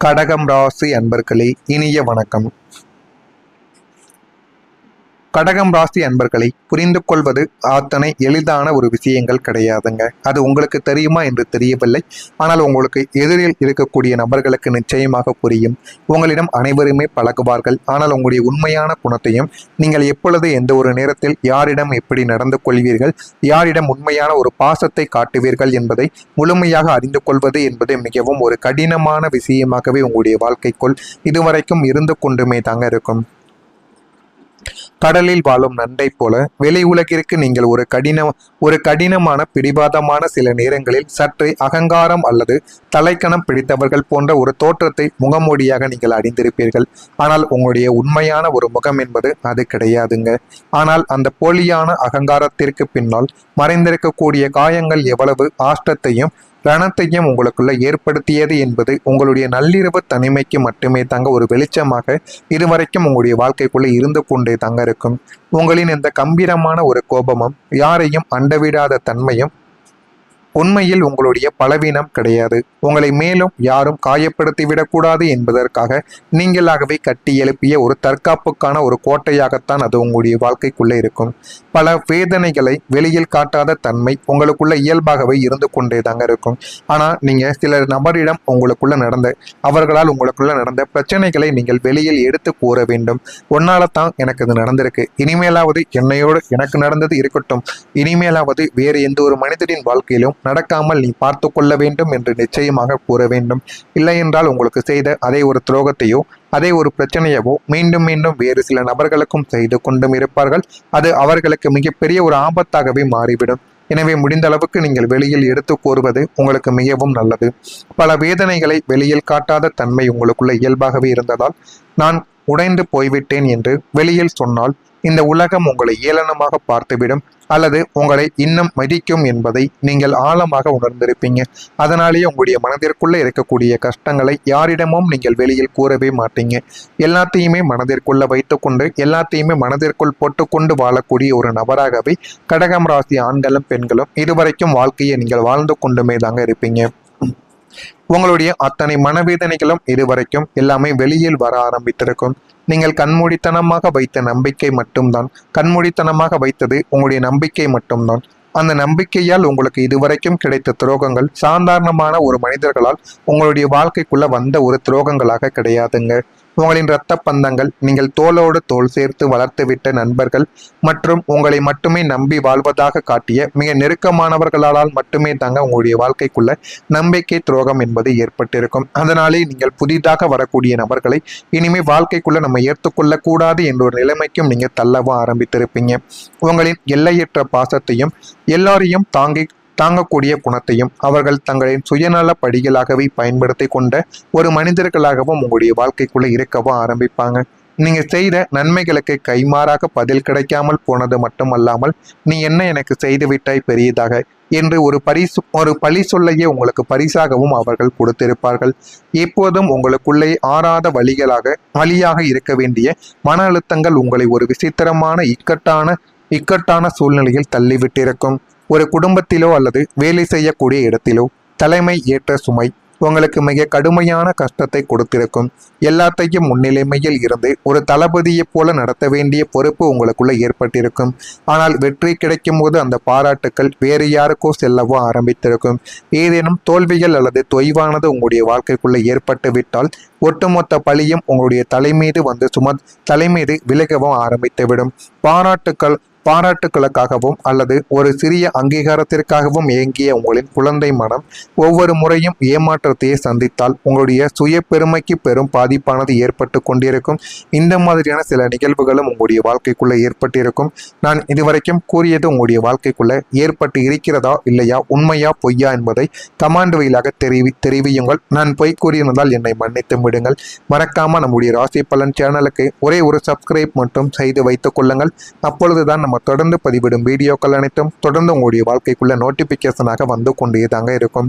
கடகம் ராசி அன்பர்களே, இனிய வணக்கம். கடகம் ராசி அன்பர்களை புரிந்து கொள்வது அத்தனை எளிதான ஒரு விஷயங்கள் கிடையாதுங்க. அது உங்களுக்கு தெரியுமா என்று தெரியவில்லை. ஆனால் உங்களுக்கு எதிரில் இருக்கக்கூடிய நபர்களுக்கு நிச்சயமாக புரியும். உங்களிடம் அனைவருமே பழகுவார்கள். ஆனால் உங்களுடைய உண்மையான குணத்தையும் நீங்கள் எப்பொழுது எந்த ஒரு நேரத்தில் யாரிடம் எப்படி நடந்து கொள்வீர்கள், யாரிடம் உண்மையான ஒரு பாசத்தை காட்டுவீர்கள் என்பதை முழுமையாக அறிந்து கொள்வது என்பது மிகவும் ஒரு கடினமான விஷயமாகவே உங்களுடைய வாழ்க்கைக்குள் இதுவரைக்கும் இருந்து கொண்டுமே தாங்க இருக்கும். கடலில் வாழும் நண்டை போல வெளி உலகிற்கு நீங்கள் ஒரு கடினமான பிடிவாதமான சில நேரங்களில் சற்று அகங்காரம் அல்லது தலைக்கணம் பிடித்தவர்கள் போன்ற ஒரு தோற்றத்தை முகமூடியாக நீங்கள் அணிந்திருப்பீர்கள். ஆனால் உங்களுடைய உண்மையான ஒரு முகம் என்பது அது கிடையாதுங்க. ஆனால் அந்த போலியான அகங்காரத்திற்கு பின்னால் மறைந்திருக்கக்கூடிய காயங்கள் எவ்வளவு ஆஷ்டத்தையும் ரணத்தையும் உங்களுக்குள்ள ஏற்படுத்தியது என்பது உங்களுடைய நள்ளிரவு தனிமைக்கு மட்டுமே தாங்க ஒரு வெளிச்சமாக இதுவரைக்கும் உங்களுடைய வாழ்க்கைக்குள்ளே இருந்து கொண்டே தாங்க இருக்கும். உங்களின் இந்த கம்பீரமான ஒரு கோபமும் யாரையும் அண்டவிடாத தன்மையும் உண்மையில் உங்களுடைய பலவீனம் கிடையாது. உங்களை மேலும் யாரும் காயப்படுத்திவிடக்கூடாது என்பதற்காக நீங்களாகவே கட்டி எழுப்பிய ஒரு தற்காப்புக்கான ஒரு கோட்டையாகத்தான் அது உங்களுடைய வாழ்க்கைக்குள்ளே இருக்கும். பல வேதனைகளை வெளியில் காட்டாத தன்மை உங்களுக்குள்ள இயல்பாகவே இருந்து கொண்டே தாங்க இருக்கும். ஆனால் நீங்கள் சில நபரிடம் அவர்களால் உங்களுக்குள்ள நடந்த பிரச்சனைகளை நீங்கள் வெளியில் எடுத்து கூற வேண்டும். ஒன்னால தான் எனக்கு இது நடந்திருக்கு, இனிமேலாவது எனக்கு நடந்தது இருக்கட்டும், இனிமேலாவது வேறு எந்த ஒரு மனிதரின் வாழ்க்கையிலும் நடக்காமல் நீ பார்த்து கொள்ள வேண்டும் என்று நிச்சயமாக கூற வேண்டும். இல்லை என்றால் உங்களுக்கு செய்த அதே ஒரு துரோகத்தையோ அதே ஒரு பிரச்சனையவோ மீண்டும் மீண்டும் வேறு சில நபர்களுக்கும் செய்து கொண்டும் இருப்பார்கள். அது அவர்களுக்கு மிகப்பெரிய ஒரு ஆபத்தாகவே மாறிவிடும். எனவே முடிந்த அளவுக்கு நீங்கள் வெளியில் எடுத்து கூறுவது உங்களுக்கு மிகவும் நல்லது. பல வேதனைகளை வெளியில் காட்டாத தன்மை உங்களுக்குள்ள இயல்பாகவே இருந்ததால் நான் உடைந்து போய்விட்டேன் என்று வெளியில் சொன்னால் இந்த உலகம் உங்களை ஏளனமாக பார்த்துவிடும் அல்லது உங்களை இன்னும் மதிக்கும் என்பதை நீங்கள் ஆழமாக உணர்ந்திருப்பீங்க. அதனாலேயே உங்களுடைய மனதிற்குள்ளே இருக்கக்கூடிய கஷ்டங்களை யாரிடமும் நீங்கள் வெளியில் கூறவே மாட்டீங்க. எல்லாத்தையுமே மனதிற்குள்ள வைத்துக்கொண்டு எல்லாத்தையுமே மனதிற்குள் போட்டுக்கொண்டு வாழக்கூடிய ஒரு நபராகவே கடகம் ராசி ஆண்களும் பெண்களும் இதுவரைக்கும் வாழ்க்கையை நீங்கள் வாழ்ந்து கொண்டுமே தாங்க இருப்பீங்க. உங்களுடைய அத்தனை மனவேதனைகளும் இதுவரைக்கும் எல்லாமே வெளியில் வர ஆரம்பித்திருக்கும். நீங்கள் கண்மூடித்தனமாக வைத்த நம்பிக்கை மட்டும்தான், கண்மூடித்தனமாக வைத்தது உங்களுடைய நம்பிக்கை மட்டும்தான். அந்த நம்பிக்கையால் உங்களுக்கு இதுவரைக்கும் கிடைத்த துரோகங்கள் சாதாரணமான ஒரு மனிதர்களால் உங்களுடைய வாழ்க்கைக்குள்ள வந்த ஒரு துரோகங்களாக கிடையாதுங்க. உங்களின் இரத்த பந்தங்கள், நீங்கள் தோளோடு தோள் சேர்த்து வளர்த்துவிட்ட நண்பர்கள் மற்றும் உங்களை மட்டுமே நம்பி வாழ்வதாக காட்டிய மிக நெருக்கமானவர்களால் மட்டுமே தாங்க உங்களுடைய வாழ்க்கைக்குள்ள நம்பிக்கை துரோகம் என்பது ஏற்பட்டிருக்கும். அதனாலே நீங்கள் புதிதாக வரக்கூடிய நபர்களை இனிமேல் வாழ்க்கைக்குள்ள நம்ம ஏற்றுக்கொள்ள கூடாது என்ற ஒரு நிலைமைக்கும் நீங்க தள்ளவும் ஆரம்பித்திருப்பீங்க. உங்களின் எல்லையற்ற பாசத்தையும் எல்லாரையும் தாங்கக்கூடிய குணத்தையும் அவர்கள் தங்களின் சுயநல படிகளாகவே பயன்படுத்தி கொண்ட ஒரு மனிதர்களாகவும் உங்களுடைய வாழ்க்கைக்குள்ள இருக்கவும் ஆரம்பிப்பாங்க. நீங்க செய்த நன்மைகளுக்கு கைமாறாக பதில் கிடைக்காமல் போனது மட்டுமல்லாமல் நீ என்ன எனக்கு செய்து விட்டாய் பெரியதாக என்று ஒரு பழி சொல்லையே உங்களுக்கு பரிசாகவும் அவர்கள் கொடுத்திருப்பார்கள். எப்போதும் உங்களுக்குள்ளே ஆறாத வழியாக இருக்க வேண்டிய மன அழுத்தங்கள் உங்களை ஒரு விசித்திரமான இக்கட்டான சூழ்நிலையில் தள்ளிவிட்டிருக்கும். ஒரு குடும்பத்திலோ அல்லது வேலை செய்யக்கூடிய இடத்திலோ தலைமை ஏற்ற சுமை உங்களுக்கு மிக கடுமையான கஷ்டத்தை கொடுத்திருக்கும். எல்லாத்தையும் முன்னிலைமையில் இருந்து ஒரு தளபதியை போல நடத்த வேண்டிய பொறுப்பு உங்களுக்குள்ள ஏற்பட்டிருக்கும். ஆனால் வெற்றி கிடைக்கும் போது அந்த பாராட்டுக்கள் வேறு யாருக்கோ செல்லவோ ஆரம்பித்திருக்கும். ஏதேனும் தோல்விகள் அல்லது தொய்வானது உங்களுடைய வாழ்க்கைக்குள்ள ஏற்பட்டு விட்டால் ஒட்டுமொத்த பழியும் உங்களுடைய தலைமீது விலகவும் ஆரம்பித்துவிடும். பாராட்டுகளுக்காகவும் அல்லது ஒரு சிறிய அங்கீகாரத்திற்காகவும் இயங்கிய உங்களின் குழந்தை மனம் ஒவ்வொரு முறையும் ஏமாற்றத்தையே சந்தித்தால் உங்களுடைய சுய பெருமைக்கு பெரும் பாதிப்பானது ஏற்பட்டு கொண்டிருக்கும். இந்த மாதிரியான சில நிகழ்வுகளும் உங்களுடைய வாழ்க்கைக்குள்ள ஏற்பட்டிருக்கும். நான் இதுவரைக்கும் கூறியது உங்களுடைய வாழ்க்கைக்குள்ள ஏற்பட்டு இருக்கிறதா இல்லையா, உண்மையா பொய்யா என்பதை கமாண்ட் வழியாக தெரிவியுங்கள். நான் பொய் கூறியிருந்தால் என்னை மன்னித்து விடுங்கள். மறக்காம நம்முடைய ராசி பலன் சேனலுக்கு ஒரே ஒரு சப்ஸ்கிரைப் மட்டும் செய்து வைத்துக் கொள்ளுங்கள். அப்பொழுதுதான் நம்ம தொடர்ந்து பதிவிடும் வீடியோக்கள் அனைத்தும் தொடர்ந்து உங்களுடைய வாழ்க்கைக்குள்ள நோட்டிபிகேஷனாக வந்து கொண்டே தாங்க இருக்கும்.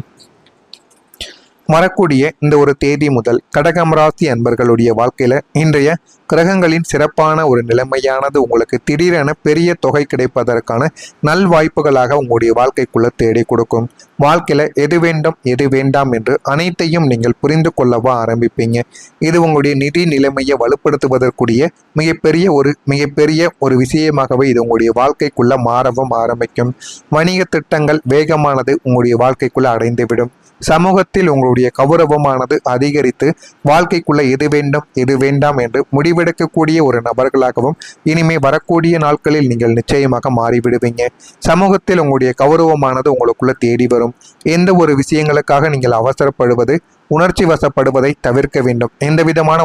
வரக்கூடிய இந்த ஒரு தேதி முதல் கடகம் ராசி அன்பர்களுடைய வாழ்க்கையில இன்றைய கிரகங்களின் சிறப்பான ஒரு நிலைமையானது உங்களுக்கு திடீரென பெரிய தொகை கிடைப்பதற்கான நல்வாய்ப்புகளாக உங்களுடைய வாழ்க்கைக்குள்ள தேடி கொடுக்கும். வாழ்க்கையில எது வேண்டும் எது வேண்டாம் என்று அனைத்தையும் நீங்கள் புரிந்து கொள்ளவா ஆரம்பிப்பீங்க. இது உங்களுடைய நிதி நிலைமையை வலுப்படுத்துவதற்குரிய மிகப்பெரிய ஒரு விஷயமாகவே இது உங்களுடைய வாழ்க்கைக்குள்ள மாறவும் ஆரம்பிக்கும். வணிக திட்டங்கள் வேகமானது உங்களுடைய வாழ்க்கைக்குள்ள அடைந்துவிடும். சமூகத்தில் உங்களுடைய கௌரவமானது அதிகரித்து வாழ்க்கைக்குள்ள எது வேண்டும் எது வேண்டாம் என்று முடிவெடுக்கக்கூடிய ஒரு நபர்களாகவும் இனிமே வரக்கூடிய நாட்களில் நீங்கள் நிச்சயமாக மாறிவிடுவீங்க. சமூகத்தில் உங்களுடைய கௌரவமானது உங்களுக்குள்ள தேடி வரும். எந்த ஒரு விஷயங்களுக்காக நீங்கள் அவசரப்படுவது உணர்ச்சி வசப்படுவதை தவிர்க்க வேண்டும். எந்த விதமான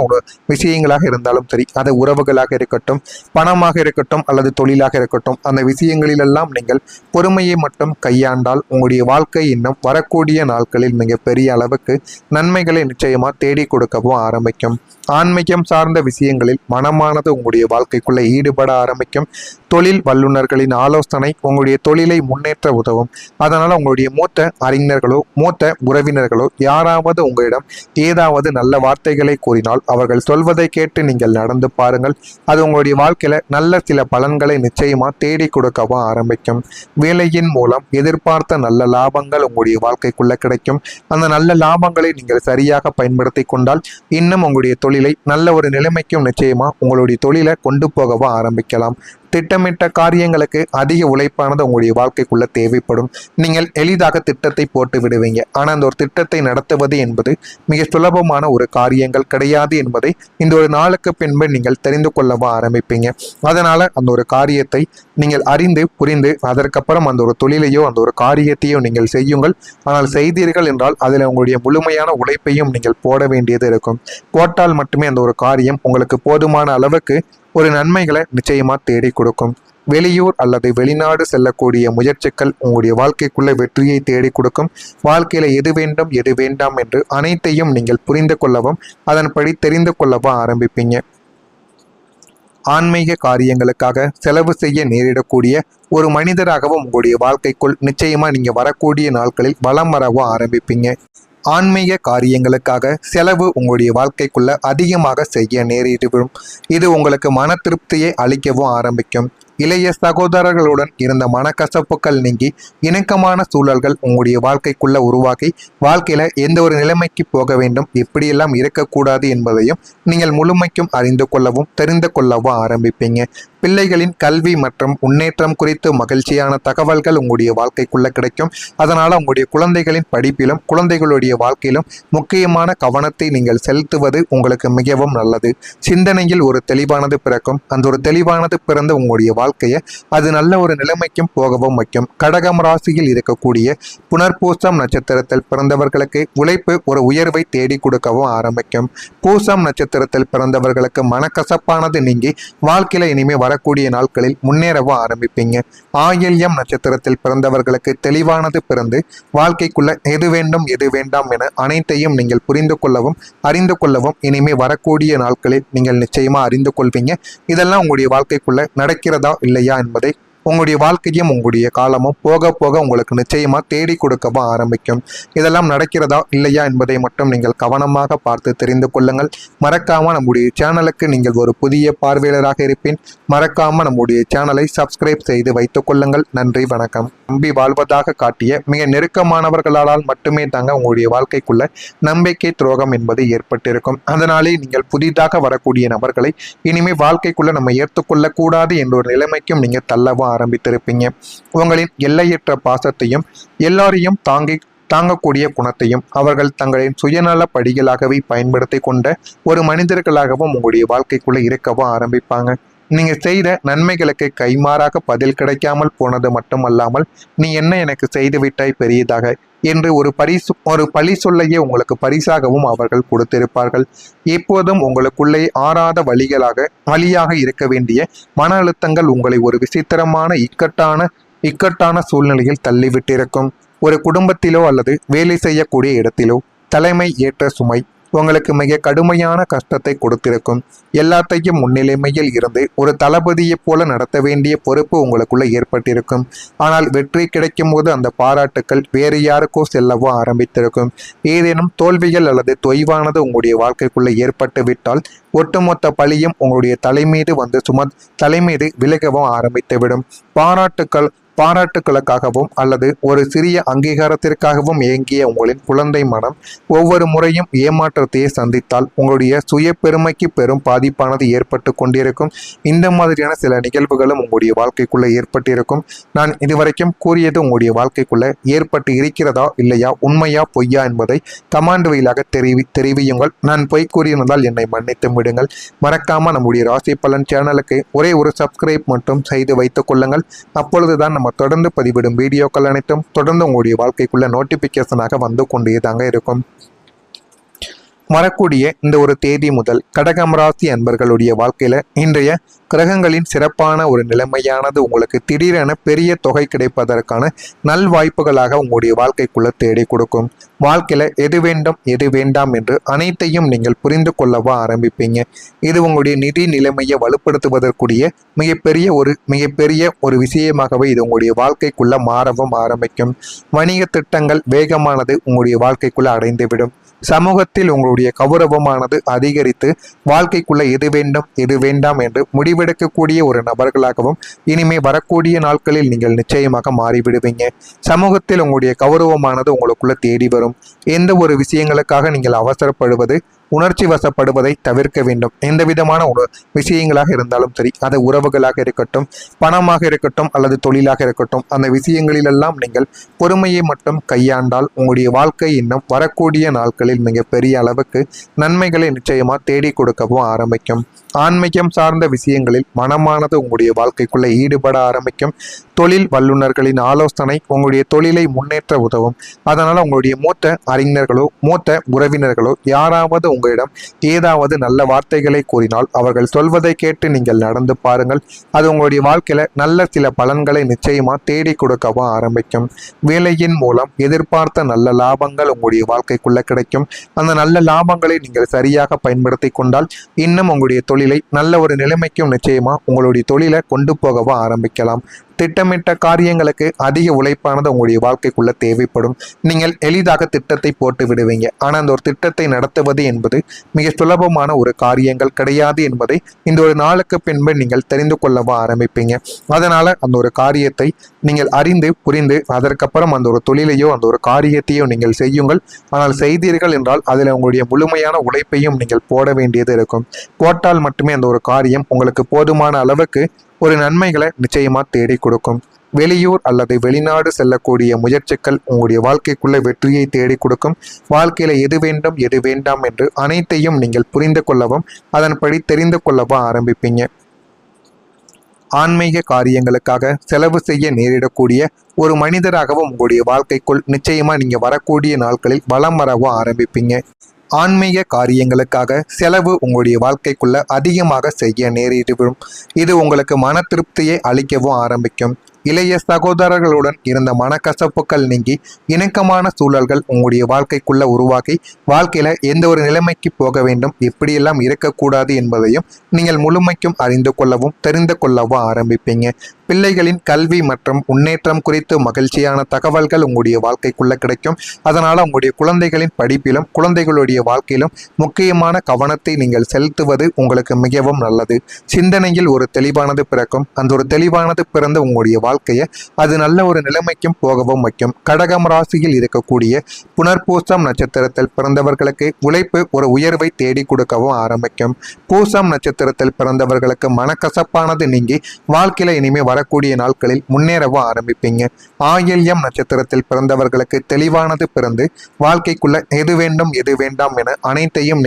விஷயங்களாக இருந்தாலும் சரி, அது உறவுகளாக இருக்கட்டும், பணமாக இருக்கட்டும் அல்லது தொழிலாக இருக்கட்டும், அந்த விஷயங்களிலெல்லாம் நீங்கள் பொறுமையை மட்டும் கையாண்டால் உங்களுடைய வாழ்க்கை இன்னும் வரக்கூடிய நாட்களில் மிக பெரிய அளவுக்கு நன்மைகளை நிச்சயமா தேடி கொடுக்கவும் ஆரம்பிக்கும். ஆன்மீகம் சார்ந்த விஷயங்களில் மனமானது உங்களுடைய வாழ்க்கைக்குள்ள ஈடுபட ஆரம்பிக்கும். தொழில் வல்லுநர்களின் ஆலோசனை உங்களுடைய தொழிலை முன்னேற்ற உதவும். அதனால உங்களுடைய மூத்த அறிஞர்களோ மூத்த உறவினர்களோ யாராவது உங்களிடம் ஏதாவது நல்ல வார்த்தைகளை கூறினால் அவர்கள் சொல்வதை கேட்டு நீங்கள் நடந்து பாருங்கள். அது உங்களுடைய வாழ்க்கையில நல்ல சில பலன்களை நிச்சயமா தேடி கொடுக்கவும் ஆரம்பிக்கும். வேலையின் மூலம் எதிர்பார்த்த நல்ல லாபங்கள் உங்களுடைய வாழ்க்கைக்குள்ள கிடைக்கும். அந்த நல்ல லாபங்களை நீங்கள் சரியாக பயன்படுத்தி கொண்டால் இன்னும் உங்களுடைய தொழிலை நல்ல ஒரு நிலைமைக்கும் நிச்சயமா உங்களுடைய தொழிலை கொண்டு போகவும் ஆரம்பிக்கலாம். திட்டமிட்ட காரியங்களுக்கு அதிக உழைப்பானது உங்களுடைய வாழ்க்கைக்குள்ள தேவைப்படும். நீங்கள் எளிதாக திட்டத்தை போட்டு விடுவீங்க. ஆனால் அந்த ஒரு திட்டத்தை நடத்துவது என்பது மிக சுலபமான ஒரு காரியங்கள் கிடையாது என்பதை இந்த ஒரு நாளுக்கு பின்பு நீங்கள் தெரிந்து கொள்ளவும் ஆரம்பிப்பீங்க. அதனால அந்த ஒரு காரியத்தை நீங்கள் அறிந்து புரிந்து அதற்கப்புறம் அந்த ஒரு தொழிலையோ அந்த ஒரு காரியத்தையோ நீங்கள் செய்யுங்கள். ஆனால் செய்தீர்கள் என்றால் அதில் உங்களுடைய முழுமையான உழைப்பையும் நீங்கள் போட வேண்டியது இருக்கும். போட்டால் மட்டுமே அந்த ஒரு காரியம் உங்களுக்கு போதுமான அளவுக்கு ஒரு நன்மைகளை நிச்சயமா தேடி கொடுக்கும். வெளியூர் அல்லது வெளிநாடு செல்லக்கூடிய முயற்சிகள் உங்களுடைய வாழ்க்கைக்குள்ள வெற்றியை தேடி கொடுக்கும். வாழ்க்கையில எது வேண்டும் எது வேண்டாம் என்று அனைத்தையும் நீங்கள் புரிந்து கொள்ளவும் அதன்படி தெரிந்து கொள்ளவும் ஆரம்பிப்பீங்க. ஆன்மீக காரியங்களுக்காக செலவு செய்ய நேரிடக்கூடிய ஒரு மனிதராகவும் உங்களுடைய வாழ்க்கைக்குள் நிச்சயமா நீங்க வரக்கூடிய நாட்களில் வலம் வரவும் ஆரம்பிப்பீங்க. ஆன்மீக காரியங்களுக்காக செலவு உங்களுடைய வாழ்க்கைக்குள்ள அதிகமாக செய்ய நேரிடும். இது உங்களுக்கு மன திருப்தியை அளிக்கவும் ஆரம்பிக்கும். இளைய சகோதரர்களுடன் இருந்த மனக்கசப்புகள் நீங்கி இணக்கமான சூழல்கள் உங்களுடைய வாழ்க்கைக்குள்ள உருவாக்கி வாழ்க்கையில எந்த ஒரு நிலைமைக்கு போக வேண்டும், எப்படியெல்லாம் இருக்கக்கூடாது என்பதையும் நீங்கள் முழுமைக்கும் அறிந்து கொள்ளவும் தெரிந்து கொள்ளவும் ஆரம்பிப்பீங்க. பிள்ளைகளின் கல்வி மற்றும் முன்னேற்றம் குறித்து மகிழ்ச்சியான தகவல்கள் உங்களுடைய வாழ்க்கைக்குள்ள கிடைக்கும். அதனால உங்களுடைய குழந்தைகளின் படிப்பிலும் குழந்தைகளுடைய வாழ்க்கையிலும் முக்கியமான கவனத்தை நீங்கள் செலுத்துவது உங்களுக்கு மிகவும் நல்லது. சிந்தனையில் ஒரு தெளிவானது பிறக்கும். அந்த ஒரு தெளிவானது பிறந்து உங்களுடைய வாழ்க்கையை அது நல்ல ஒரு நிலைமைக்கும் போகவும் வைக்கும். கடகம் ராசியில் இருக்கக்கூடிய புனர்பூசம் நட்சத்திரத்தில் பிறந்தவர்களுக்கு உழைப்பு ஒரு உயர்வை தேடி கொடுக்கவும் ஆரம்பிக்கும். பூசம் நட்சத்திரத்தில் பிறந்தவர்களுக்கு மனக்கசப்பானது நீங்கி வாழ்க்கையில இனிமே வரக்கூடிய நாட்களில் முன்னேறவும் ஆரம்பிப்பீங்க. ஆயில்யம் நட்சத்திரத்தில் பிறந்தவர்களுக்கு தெளிவானது பிறந்து வாழ்க்கைக்குள்ள எது வேண்டும் எது வேண்டாம் என அனைத்தையும் நீங்கள் புரிந்து கொள்ளவும் அறிந்து கொள்ளவும் இனிமே வரக்கூடிய நாட்களில் நீங்கள் நிச்சயமா அறிந்து கொள்வீங்க. இதெல்லாம் உங்களுடைய வாழ்க்கைக்குள்ள நடக்கிறதா இல்லையா என்பதை உங்களுடைய வாழ்க்கையும் உங்களுடைய காலமும் போக போக உங்களுக்கு நிச்சயமா தேடி கொடுக்கவும் ஆரம்பிக்கும். இதெல்லாம் நடக்கிறதா இல்லையா என்பதை மட்டும் நீங்கள் கவனமாக பார்த்து தெரிந்து கொள்ளுங்கள். மறக்காம நம்முடைய சேனலுக்கு நீங்கள் ஒரு புதிய பார்வையாளராக இருப்பேன். மறக்காம நம்முடைய சேனலை சப்ஸ்கிரைப் செய்து வைத்துக் கொள்ளுங்கள். நன்றி, வணக்கம். நம்பி வாழ்வதாக காட்டிய மிக நெருக்கமானவர்களால் மட்டுமே தாங்க உங்களுடைய வாழ்க்கைக்குள்ள நம்பிக்கை துரோகம் என்பது ஏற்பட்டிருக்கும். அதனாலே நீங்கள் புதிதாக வரக்கூடிய நபர்களை இனிமே வாழ்க்கைக்குள்ள நம்ம ஏற்றுக்கொள்ள கூடாது என்ற ஒரு நிலைமைக்கும் நீங்க தள்ளவும் ஆரம்பித்திருப்பீங்க. உங்களின் எல்லையற்ற பாசத்தையும் எல்லாரையும் தாங்கக்கூடிய குணத்தையும் அவர்கள் தங்களின் சுயநல படிகளாகவே பயன்படுத்தி கொண்ட ஒரு மனிதர்களாகவும் உங்களுடைய வாழ்க்கைக்குள்ள இருக்கவும் ஆரம்பிப்பாங்க. நீங்க செய்த நன்மைகளுக்கு கைமாறாக பதில் கிடைக்காமல் போனது மட்டுமல்லாமல் நீ என்ன எனக்கு செய்து விட்டாய் பெரியதாக என்று ஒரு பழி சொல்லையே உங்களுக்கு பரிசாகவும் அவர்கள் கொடுத்திருப்பார்கள். எப்போதும் உங்களுக்குள்ளே ஆறாத வழியாக இருக்க வேண்டிய மன அழுத்தங்கள் உங்களை ஒரு விசித்திரமான இக்கட்டான சூழ்நிலையில் தள்ளிவிட்டிருக்கும். ஒரு குடும்பத்திலோ அல்லது வேலை செய்யக்கூடிய இடத்திலோ தலைமை ஏற்ற சுமை உங்களுக்கு மிக கடுமையான கஷ்டத்தை கொடுத்திருக்கும். எல்லாத்தையும் முன்னிலைமையில் இருந்து ஒரு தளபதியைப் போல நடத்த வேண்டிய பொறுப்பு உங்களுக்குள்ள ஏற்பட்டிருக்கும். ஆனால் வெற்றி கிடைக்கும் போது அந்த பாராட்டுக்கள் வேறு யாருக்கோ செல்லவோ ஆரம்பித்திருக்கும். ஏதேனும் தோல்விகள் அல்லது தொய்வானது உங்களுடைய வாழ்க்கைக்குள்ள ஏற்பட்டு விட்டால் ஒட்டுமொத்த பழியும் உங்களுடைய தலைமீது விலகவும் ஆரம்பித்துவிடும். பாராட்டுக்களுக்காகவும் அல்லது ஒரு சிறிய அங்கீகாரத்திற்காகவும் ஏங்கிய உங்களின் குழந்தை மனம் ஒவ்வொரு முறையும் ஏமாற்றத்தையே சந்தித்தால் உங்களுடைய சுய பெருமைக்கு பெரும் பாதிப்பானது ஏற்பட்டு கொண்டிருக்கும். இந்த மாதிரியான சில நிகழ்வுகளும் உங்களுடைய வாழ்க்கைக்குள்ள ஏற்பட்டிருக்கும். நான் இதுவரைக்கும் கூறியது உங்களுடைய வாழ்க்கைக்குள்ள ஏற்பட்டு இருக்கிறதா இல்லையா, உண்மையா பொய்யா என்பதை கமாண்ட் வழியாக தெரிவியுங்கள். நான் பொய் கூறியிருந்தால் என்னை மன்னித்து விடுங்கள். மறக்காம நம்முடைய ராசி பலன் சேனலுக்கு ஒரே ஒரு சப்ஸ்கிரைப் மட்டும் செய்து வைத்துக் கொள்ளுங்கள். அப்பொழுதுதான் நம்ம தொடர்ந்து பதிவிடும் வீடியோக்கள் அனைத்தும் தொடர்ந்து உங்களுடைய வாழ்க்கைக்குள்ள நோட்டிபிகேஷனாக வந்து கொண்டே தாங்க இருக்கும். வரக்கூடிய இந்த ஒரு தேதி முதல் கடகம் ராசி அன்பர்களுடைய வாழ்க்கையில இன்றைய கிரகங்களின் சிறப்பான ஒரு நிலைமையானது உங்களுக்கு திடீரென பெரிய தொகை கிடைப்பதற்கான நல்வாய்ப்புகளாக உங்களுடைய வாழ்க்கைக்குள்ள தேடி கொடுக்கும். வாழ்க்கையில எது வேண்டும் எது வேண்டாம் என்று அனைத்தையும் நீங்கள் புரிந்து கொள்ளவா ஆரம்பிப்பீங்க. இது உங்களுடைய நிதி நிலைமையை வலுப்படுத்துவதற்குரிய மிகப்பெரிய ஒரு விஷயமாகவே இது உங்களுடைய வாழ்க்கைக்குள்ள மாறவும் ஆரம்பிக்கும். வணிக திட்டங்கள் வேகமானது உங்களுடைய வாழ்க்கைக்குள்ள அடைந்துவிடும். சமூகத்தில் உங்களுடைய கௌரவமானது அதிகரித்து வாழ்க்கைக்குள்ள எது வேண்டும் எது வேண்டாம் என்று முடிவெடுக்கக்கூடிய ஒரு நபர்களாகவும் இனிமே வரக்கூடிய நாட்களில் நீங்கள் நிச்சயமாக மாறிவிடுவீங்க. சமூகத்தில் உங்களுடைய கௌரவமானது உங்களுக்குள்ள தேடி வரும். எந்த ஒரு விஷயங்களுக்காக நீங்கள் அவசரப்படுவது உணர்ச்சி வசப்படுவதை தவிர்க்க வேண்டும். எந்த விதமான விஷயங்களாக இருந்தாலும் சரி, அது உறவுகளாக இருக்கட்டும், பணமாக இருக்கட்டும் அல்லது தொழிலாக இருக்கட்டும், அந்த விஷயங்களிலெல்லாம் நீங்கள் பொறுமையை மட்டும் கையாண்டால் உங்களுடைய வாழ்க்கை இன்னும் வரக்கூடிய நாட்களில் மிகப்பெரிய அளவுக்கு நன்மைகளை நிச்சயமா தேடி கொடுக்கவும் ஆரம்பிக்கும். ஆன்மீகம் சார்ந்த விஷயங்களில் மனமானது உங்களுடைய வாழ்க்கைக்குள்ள ஈடுபட ஆரம்பிக்கும். தொழில் வல்லுநர்களின் ஆலோசனை உங்களுடைய தொழிலை முன்னேற்ற உதவும். அதனால உங்களுடைய மூத்த அறிஞர்களோ மூத்த உறவினர்களோ யாராவது உங்களிடம் ஏதாவது நல்ல வார்த்தைகளை கூறினால் அவர்கள் சொல்வதை கேட்டு நீங்கள் நடந்து பாருங்கள். அது உங்களுடைய வாழ்க்கையில நல்ல சில பலன்களை நிச்சயமா தேடி கொடுக்கவும் ஆரம்பிக்கும். வேலையின் மூலம் எதிர்பார்த்த நல்ல லாபங்கள் உங்களுடைய வாழ்க்கைக்குள்ள கிடைக்கும். அந்த நல்ல லாபங்களை நீங்கள் சரியாக பயன்படுத்தி கொண்டால் இன்னும் உங்களுடைய தொழிலை நல்ல ஒரு நிலைமைக்கும் நிச்சயமா உங்களுடைய தொழிலை கொண்டு போகவும் ஆரம்பிக்கலாம். திட்டமிட்ட காரியங்களுக்கு அதிக உழைப்பானது உங்களுடைய வாழ்க்கைக்குள்ள தேவைப்படும். நீங்கள் எளிதாக திட்டத்தை போட்டு விடுவீங்க. ஆனால் அந்த ஒரு திட்டத்தை நடத்துவது என்பது மிக சுலபமான ஒரு காரியங்கள் கிடையாது என்பதை இந்த ஒரு நாளுக்கு பின்பு நீங்கள் தெரிந்து கொள்ளவும் ஆரம்பிப்பீங்க. அதனால அந்த ஒரு காரியத்தை நீங்கள் அறிந்து புரிந்து அதற்கப்புறம் அந்த ஒரு தொழிலையோ அந்த ஒரு காரியத்தையோ நீங்கள் செய்யுங்கள். ஆனால் செய்தீர்கள் என்றால் அதில் உங்களுடைய முழுமையான உழைப்பையும் நீங்கள் போட வேண்டியது இருக்கும். போட்டால் மட்டுமே அந்த ஒரு காரியம் உங்களுக்கு போதுமான அளவுக்கு ஒரு நன்மைகளை நிச்சயமா தேடி கொடுக்கும். வெளியூர் அல்லது வெளிநாடு செல்லக்கூடிய முயற்சிகள் உங்களுடைய வாழ்க்கைக்குள்ள வெற்றியை தேடி கொடுக்கும். வாழ்க்கையில எது வேண்டும் எது வேண்டாம் என்று அனைத்தையும் நீங்கள் புரிந்து கொள்ளவும் அதன்படி தெரிந்து கொள்ளவும் ஆரம்பிப்பீங்க. ஆன்மீக காரியங்களுக்காக செலவு செய்ய நேரிடக்கூடிய ஒரு மனிதராகவும் உங்களுடைய வாழ்க்கைக்குள் நிச்சயமா நீங்க வரக்கூடிய நாட்களில் வலம் வரவும் ஆரம்பிப்பீங்க. ஆன்மீக காரியங்களுக்காக செலவு உங்களுடைய வாழ்க்கைக்குள்ள அதிகமாக செய்ய நேரிடும். இது உங்களுக்கு மன திருப்தியை அளிக்கவும் ஆரம்பிக்கும். இளைய சகோதரர்களுடன் இருந்த மனக்கசப்புகள் நீங்கி இணக்கமான சூழல்கள் உங்களுடைய வாழ்க்கைக்குள்ள உருவாக்கி வாழ்க்கையில எந்த ஒரு நிலைமைக்கு போக வேண்டும், எப்படியெல்லாம் இருக்கக்கூடாது என்பதையும் நீங்கள் முழுமைக்கும் அறிந்து கொள்ளவும் தெரிந்து கொள்ளவும் ஆரம்பிப்பீங்க. பிள்ளைகளின் கல்வி மற்றும் முன்னேற்றம் குறித்து மகிழ்ச்சியான தகவல்கள் உங்களுடைய வாழ்க்கைக்குள்ள கிடைக்கும். அதனால உங்களுடைய குழந்தைகளின் படிப்பிலும் குழந்தைகளுடைய வாழ்க்கையிலும் முக்கியமான கவனத்தை நீங்கள் செலுத்துவது உங்களுக்கு மிகவும் நல்லது. சிந்தனையில் ஒரு தெளிவானது பிறக்கும். அந்த ஒரு தெளிவானது பிறந்து உங்களுடைய வாழ்க்கையை அது நல்ல ஒரு நிலைமைக்கும் போகவும் வைக்கும். கடகம் ராசியில் இருக்கக்கூடிய புனர்பூசம் நட்சத்திரத்தில் பிறந்தவர்களுக்கு உழைப்பு ஒரு உயர்வை தேடி கொடுக்கவும் ஆரம்பிக்கும். பூசம் நட்சத்திரத்தில் பிறந்தவர்களுக்கு மனக்கசப்பானது நீங்கி வாழ்க்கையில இனிமே வரக்கூடிய நாட்களில் முன்னேறவும் ஆரம்பிப்பீங்க. ஆயில்யம் நட்சத்திரத்தில் பிறந்தவர்களுக்கு தெளிவானது பிறந்து வாழ்க்கைக்குள்ள எது வேண்டும் எது வேண்டாம் என அனைத்தையும்